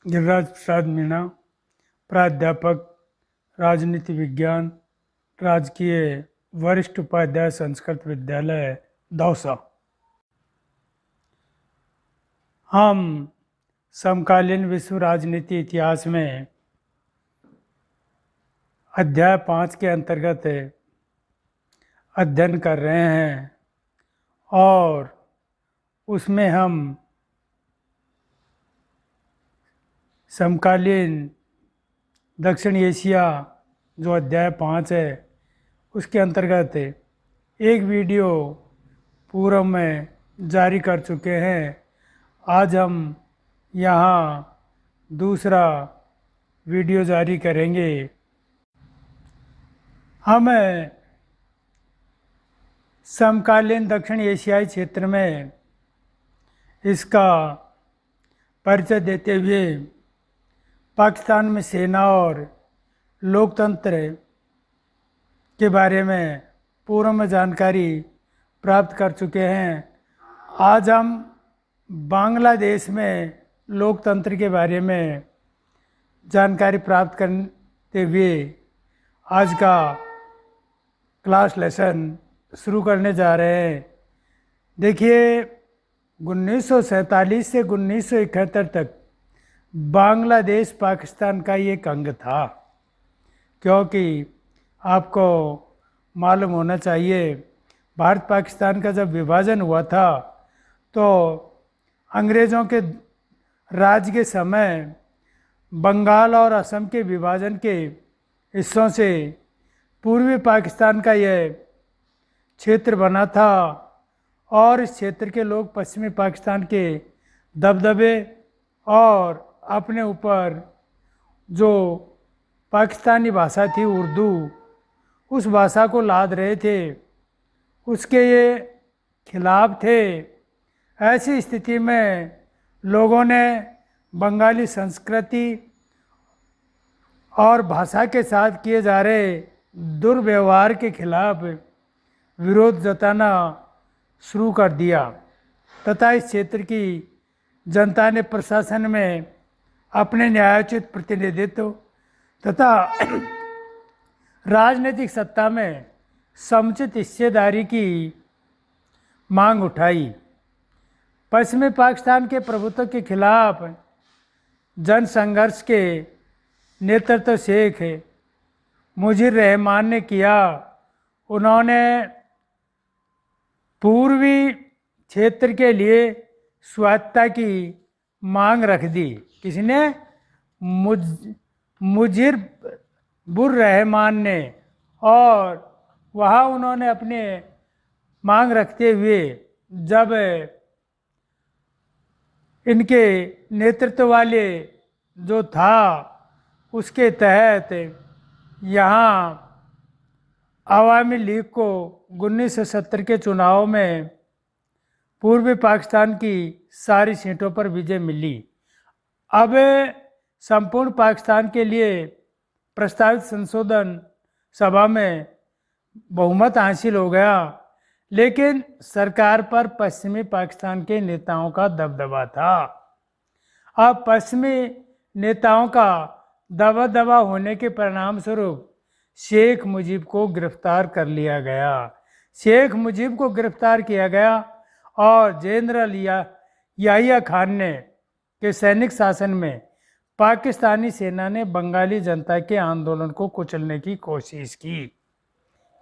गिरिराज प्रसाद मीणा, प्राध्यापक राजनीति विज्ञान, राजकीय वरिष्ठ उपाध्याय संस्कृत विद्यालय दौसा। हम समकालीन विश्व राजनीति इतिहास में अध्याय 5 के अंतर्गत अध्ययन कर रहे हैं और उसमें हम समकालीन दक्षिण एशिया जो अध्याय 5 है उसके अंतर्गत एक वीडियो पूर्व में जारी कर चुके हैं। आज हम यहाँ दूसरा वीडियो जारी करेंगे। हमें समकालीन दक्षिण एशियाई क्षेत्र में इसका परिचय देते हुए पाकिस्तान में सेना और लोकतंत्र के बारे में पूर्व में जानकारी प्राप्त कर चुके हैं। आज हम बांग्लादेश में लोकतंत्र के बारे में जानकारी प्राप्त करते हुए आज का क्लास लेसन शुरू करने जा रहे हैं। देखिए, 1947 से 1971 तक बांग्लादेश पाकिस्तान का एक अंग था, क्योंकि आपको मालूम होना चाहिए भारत पाकिस्तान का जब विभाजन हुआ था तो अंग्रेज़ों के राज के समय बंगाल और असम के विभाजन के हिस्सों से पूर्वी पाकिस्तान का यह क्षेत्र बना था और इस क्षेत्र के लोग पश्चिमी पाकिस्तान के दबदबे और अपने ऊपर जो पाकिस्तानी भाषा थी उर्दू, उस भाषा को लाद रहे थे, उसके ये खिलाफ थे। ऐसी स्थिति में लोगों ने बंगाली संस्कृति और भाषा के साथ किए जा रहे दुर्व्यवहार के खिलाफ विरोध जताना शुरू कर दिया तथा इस क्षेत्र की जनता ने प्रशासन में अपने न्यायोचित प्रतिनिधित्व तथा राजनीतिक सत्ता में समुचित हिस्सेदारी की मांग उठाई। पश्चिमी पाकिस्तान के प्रभुत्व के खिलाफ जन संघर्ष के नेतृत्व शेख मुजीर रहमान ने किया। उन्होंने पूर्वी क्षेत्र के लिए स्वायत्तता की मांग रख दी। किसने? मुजीर बुर रहमान ने। और वहाँ उन्होंने अपने मांग रखते हुए जब इनके नेतृत्व वाले जो था उसके तहत यहाँ अवामी लीग को 1970 के चुनाव में पूर्वी पाकिस्तान की सारी सीटों पर विजय मिली। अब संपूर्ण पाकिस्तान के लिए प्रस्तावित संशोधन सभा में बहुमत हासिल हो गया, लेकिन सरकार पर पश्चिमी पाकिस्तान के नेताओं का दबदबा था। अब पश्चिमी नेताओं का दबदबा होने के परिणाम स्वरूप शेख मुजीब को गिरफ्तार कर लिया गया। शेख मुजीब को गिरफ्तार किया गया और जनरल याहिया खान ने के सैनिक शासन में पाकिस्तानी सेना ने बंगाली जनता के आंदोलन को कुचलने की कोशिश की।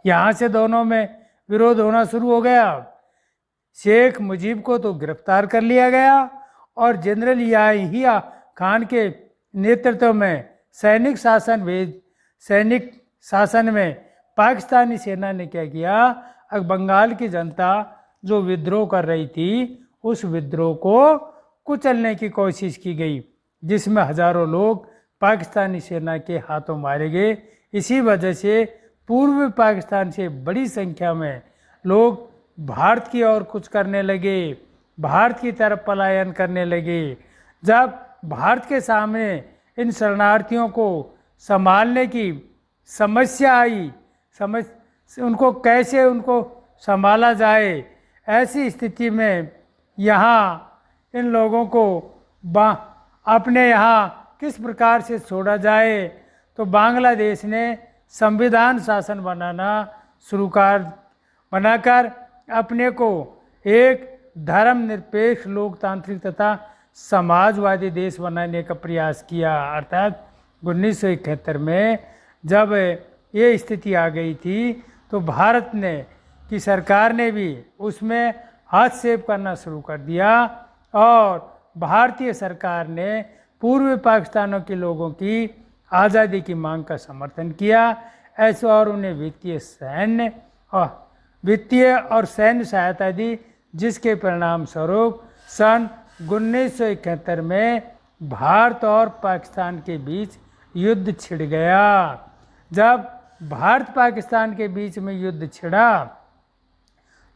यहाँ से दोनों में विरोध होना शुरू हो गया। शेख मुजीब को तो गिरफ्तार कर लिया गया और जनरल याहिया खान के नेतृत्व में सैनिक शासन में पाकिस्तानी सेना ने क्या किया? अब बंगाल की जनता जो विद्रोह कर रही थी उस विद्रोह को कुचलने की कोशिश की गई, जिसमें हजारों लोग पाकिस्तानी सेना के हाथों मारे गए। इसी वजह से पूर्वी पाकिस्तान से बड़ी संख्या में लोग भारत की ओर कुछ करने लगे, भारत की तरफ पलायन करने लगे। जब भारत के सामने इन शरणार्थियों को संभालने की समस्या आई, उनको संभाला जाए, ऐसी स्थिति में यहाँ इन लोगों को अपने यहाँ किस प्रकार से छोड़ा जाए, तो बांग्लादेश ने संविधान शासन बनाकर अपने को एक धर्मनिरपेक्ष लोकतांत्रिक तथा समाजवादी देश बनाने का प्रयास किया। अर्थात 1971 में जब ये स्थिति आ गई थी तो भारत ने की सरकार ने भी उसमें हस्तक्षेप करना शुरू कर दिया और भारतीय सरकार ने पूर्वी पाकिस्तानों के लोगों की आज़ादी की मांग का समर्थन किया ऐसे और उन्हें वित्तीय और सैन्य सहायता दी, जिसके परिणाम स्वरूप सन 1971 में भारत और पाकिस्तान के बीच युद्ध छिड़ गया। जब भारत पाकिस्तान के बीच में युद्ध छिड़ा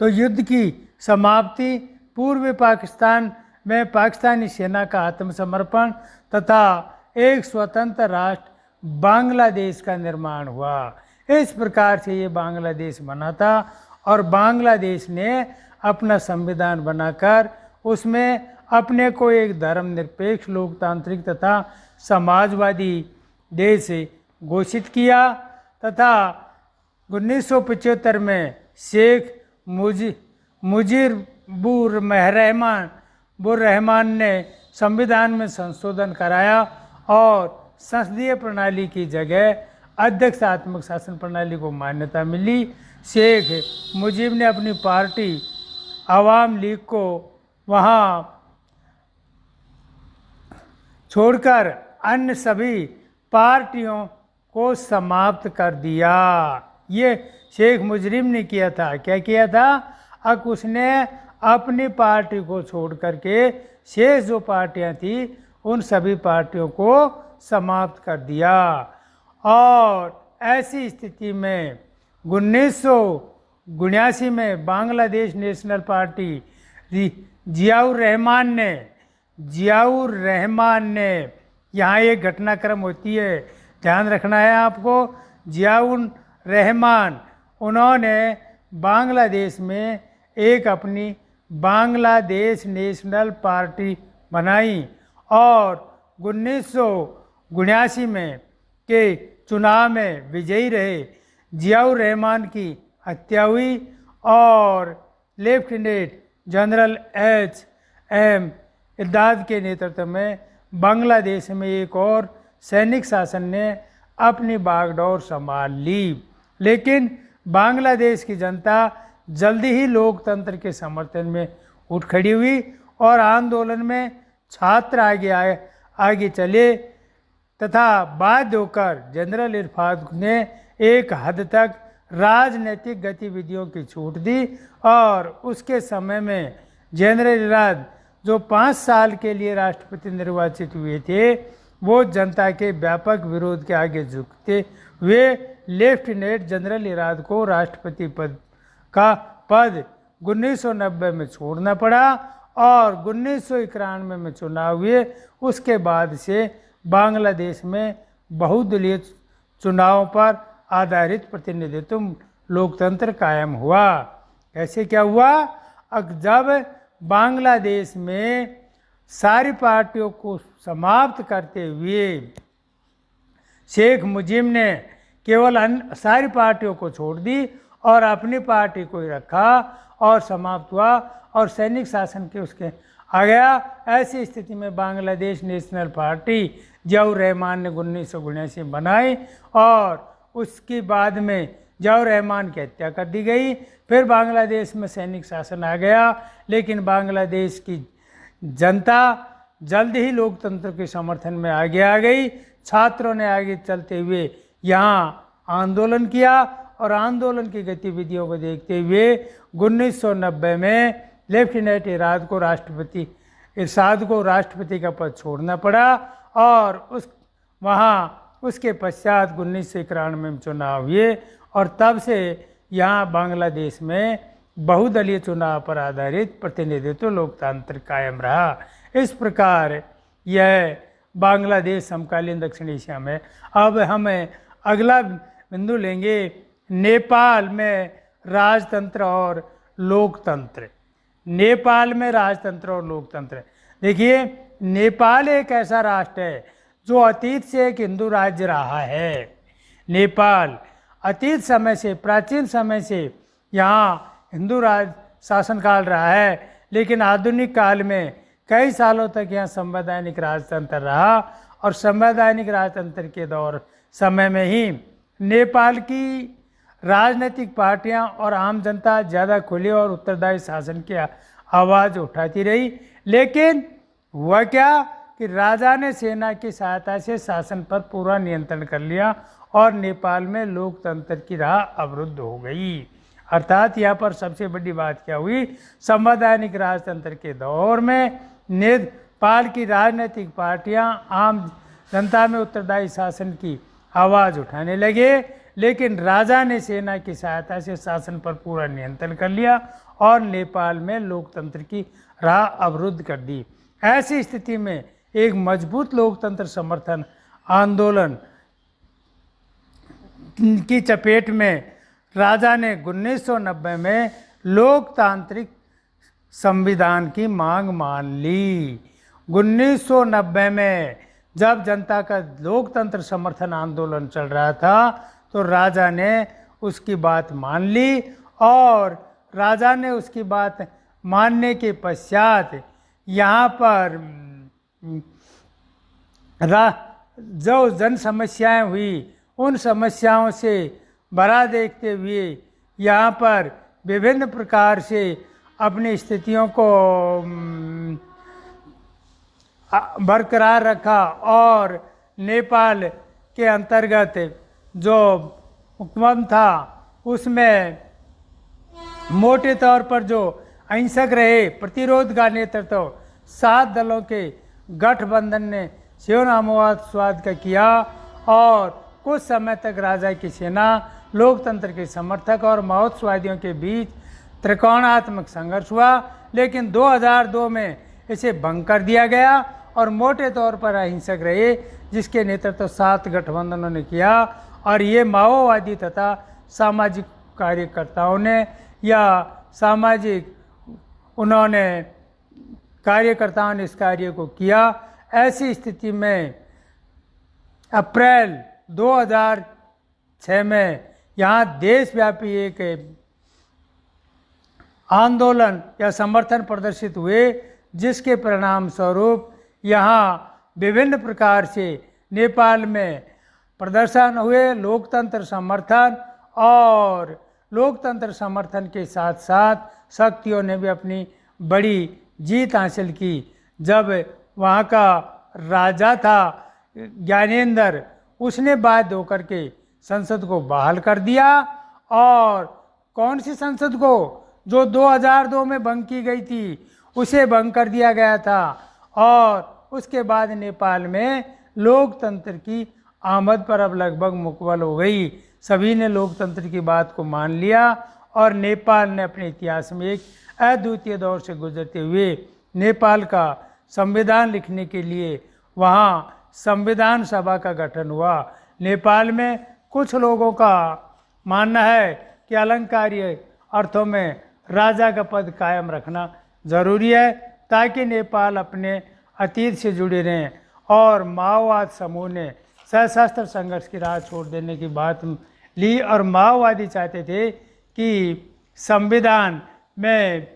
तो युद्ध की समाप्ति पूर्वी पाकिस्तान में पाकिस्तानी सेना का आत्मसमर्पण तथा एक स्वतंत्र राष्ट्र बांग्लादेश का निर्माण हुआ। इस प्रकार से ये बांग्लादेश बना था और बांग्लादेश ने अपना संविधान बनाकर उसमें अपने को एक धर्मनिरपेक्ष लोकतांत्रिक तथा समाजवादी देश घोषित किया तथा 1975 में शेख मुजीबुर रहमान ने संविधान में संशोधन कराया और संसदीय प्रणाली की जगह अध्यक्षात्मक शासन प्रणाली को मान्यता मिली। शेख मुजीब ने अपनी पार्टी आवाम लीग को वहाँ छोड़कर अन्य सभी पार्टियों को समाप्त कर दिया। ये शेख मुजरिम ने किया था। क्या किया था? अब उसने अपनी पार्टी को छोड़ करके शेष जो पार्टियां थी उन सभी पार्टियों को समाप्त कर दिया। और ऐसी स्थिति में 1979 में बांग्लादेश नेशनल पार्टी जियाउर रहमान ने यहाँ एक घटनाक्रम होती है, ध्यान रखना है आपको। जियाउर रहमान उन्होंने बांग्लादेश में एक अपनी बांग्लादेश नेशनल पार्टी बनाई और 1979 में के चुनाव में विजयी रहे। जियाउर रहमान की हत्या हुई और लेफ्टिनेंट जनरल एच.एम. इमदाद के नेतृत्व में बांग्लादेश में एक और सैनिक शासन ने अपनी बागडोर संभाल ली। लेकिन बांग्लादेश की जनता जल्दी ही लोकतंत्र के समर्थन में उठ खड़ी हुई और आंदोलन में छात्र आगे चले तथा बाध्य होकर जनरल इरफाद ने एक हद तक राजनीतिक गतिविधियों की छूट दी और उसके समय में जनरल इरफाद जो 5 साल के लिए राष्ट्रपति निर्वाचित हुए थे वो जनता के व्यापक विरोध के आगे झुकते हुए लेफ्टिनेंट जनरल इरफाद को राष्ट्रपति पद 1990 में छोड़ना पड़ा और 1991 में चुनाव हुए। उसके बाद से बांग्लादेश में बहुदलीय चुनावों पर आधारित प्रतिनिधित्व लोकतंत्र कायम हुआ। ऐसे क्या हुआ? जब बांग्लादेश में सारी पार्टियों को समाप्त करते हुए शेख मुजीब ने केवल सारी पार्टियों को छोड़ दी और अपनी पार्टी को ही रखा और समाप्त हुआ और सैनिक शासन के उसके आ गया। ऐसी स्थिति में बांग्लादेश नेशनल पार्टी जियाउर रहमान ने 1979 बनाई और उसके बाद में जियाउर रहमान की हत्या कर दी गई। फिर बांग्लादेश में सैनिक शासन आ गया, लेकिन बांग्लादेश की जनता जल्द ही लोकतंत्र के समर्थन में आगे आ गई। छात्रों ने आगे चलते हुए यहाँ आंदोलन किया और आंदोलन की गतिविधियों को देखते हुए 1990 में लेफ्टिनेंट इरशाद को राष्ट्रपति का पद छोड़ना पड़ा और उसके पश्चात 1991 में चुनाव हुए और तब से यहाँ बांग्लादेश में बहुदलीय चुनाव पर आधारित प्रतिनिधित्व लोकतंत्र कायम रहा। इस प्रकार यह बांग्लादेश समकालीन दक्षिण एशिया में। अब हमें अगला बिंदु लेंगे नेपाल में राजतंत्र और लोकतंत्र। नेपाल में राजतंत्र और लोकतंत्र। देखिए नेपाल एक ऐसा राष्ट्र है जो अतीत से एक हिंदू राज्य रहा है। नेपाल अतीत समय से, प्राचीन समय से यहाँ हिंदू राज शासनकाल रहा है, लेकिन आधुनिक काल में कई सालों तक यहाँ संवैधानिक राजतंत्र रहा और संवैधानिक राजतंत्र के दौर समय में ही नेपाल की राजनीतिक पार्टियां और आम जनता ज़्यादा खुले और उत्तरदायी शासन की आवाज़ उठाती रही। लेकिन हुआ क्या कि राजा ने सेना की सहायता से शासन पर पूरा नियंत्रण कर लिया और नेपाल में लोकतंत्र की राह अवरुद्ध हो गई। अर्थात यहाँ पर सबसे बड़ी बात क्या हुई, संवैधानिक राजतंत्र के दौर में नेपाल की राजनीतिक पार्टियां आम जनता में उत्तरदायी शासन की आवाज़ उठाने लगे, लेकिन राजा ने सेना की सहायता से शासन पर पूरा नियंत्रण कर लिया और नेपाल में लोकतंत्र की राह अवरुद्ध कर दी। ऐसी स्थिति में एक मजबूत लोकतंत्र समर्थन आंदोलन की चपेट में राजा ने 1990 में लोकतांत्रिक संविधान की मांग मान ली। 1990 में जब जनता का लोकतंत्र समर्थन आंदोलन चल रहा था तो राजा ने उसकी बात मान ली और राजा ने उसकी बात मानने के पश्चात यहाँ पर जो जन समस्याएं हुई उन समस्याओं से बरा देखते हुए यहाँ पर विभिन्न प्रकार से अपनी स्थितियों को बरकरार रखा और नेपाल के अंतर्गत जो हुक्म था उसमें मोटे तौर पर जो अहिंसक रहे प्रतिरोध का नेतृत्व 7 दलों के गठबंधन ने सेनामवाद का किया और कुछ समय तक राजा की सेना, लोकतंत्र के समर्थक और माओवादियों के बीच त्रिकोणात्मक संघर्ष हुआ, लेकिन 2002 में इसे भंग कर दिया गया और मोटे तौर पर अहिंसक रहे, जिसके नेतृत्व 7 गठबंधनों ने किया और ये माओवादी तथा सामाजिक कार्यकर्ताओं ने या सामाजिक उन्होंने कार्यकर्ताओं ने इस कार्य को किया। ऐसी स्थिति में अप्रैल 2006 में यहाँ देशव्यापी एक आंदोलन या समर्थन प्रदर्शित हुए, जिसके परिणाम स्वरूप यहाँ विभिन्न प्रकार से नेपाल में प्रदर्शन हुए। लोकतंत्र समर्थन और लोकतंत्र समर्थन के साथ साथ शक्तियों ने भी अपनी बड़ी जीत हासिल की। जब वहाँ का राजा था ज्ञानेंद्र, उसने बाध्य होकर के संसद को बहाल कर दिया और कौन सी संसद को, जो 2002 में भंग की गई थी, उसे भंग कर दिया गया था और उसके बाद नेपाल में लोकतंत्र की आमद पर अब लगभग मुकम्मल हो गई। सभी ने लोकतंत्र की बात को मान लिया और नेपाल ने अपने इतिहास में एक अद्वितीय दौर से गुजरते हुए नेपाल का संविधान लिखने के लिए वहाँ संविधान सभा का गठन हुआ। नेपाल में कुछ लोगों का मानना है कि अलंकारिक अर्थों में राजा का पद कायम रखना जरूरी है ताकि नेपाल अपने अतीत से जुड़े रहें और माओवाद समूह ने सशस्त्र संघर्ष की राह छोड़ देने की बात ली और माओवादी चाहते थे कि संविधान में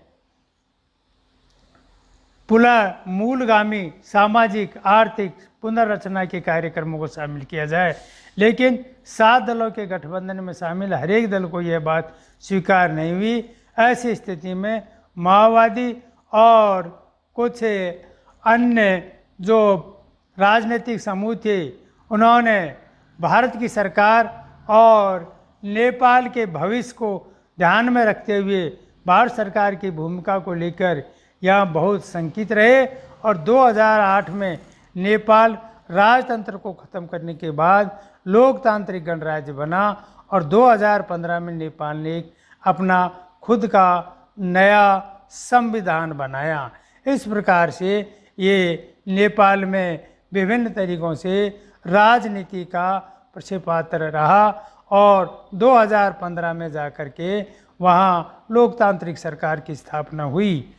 मूलगामी सामाजिक आर्थिक पुनर्रचना के कार्यक्रमों को शामिल किया जाए, लेकिन 7 दलों के गठबंधन में शामिल हर एक दल को यह बात स्वीकार नहीं हुई। ऐसी स्थिति में माओवादी और कुछ अन्य जो राजनीतिक समूह थे, उन्होंने भारत की सरकार और नेपाल के भविष्य को ध्यान में रखते हुए भारत सरकार की भूमिका को लेकर यहाँ बहुत शंकित रहे और 2008 में नेपाल राजतंत्र को ख़त्म करने के बाद लोकतांत्रिक गणराज्य बना और 2015 में नेपाल ने अपना खुद का नया संविधान बनाया। इस प्रकार से ये नेपाल में विभिन्न तरीक़ों से राजनीति का प्रक्षेपात्र रहा और 2015 में जाकर के वहाँ लोकतांत्रिक सरकार की स्थापना हुई।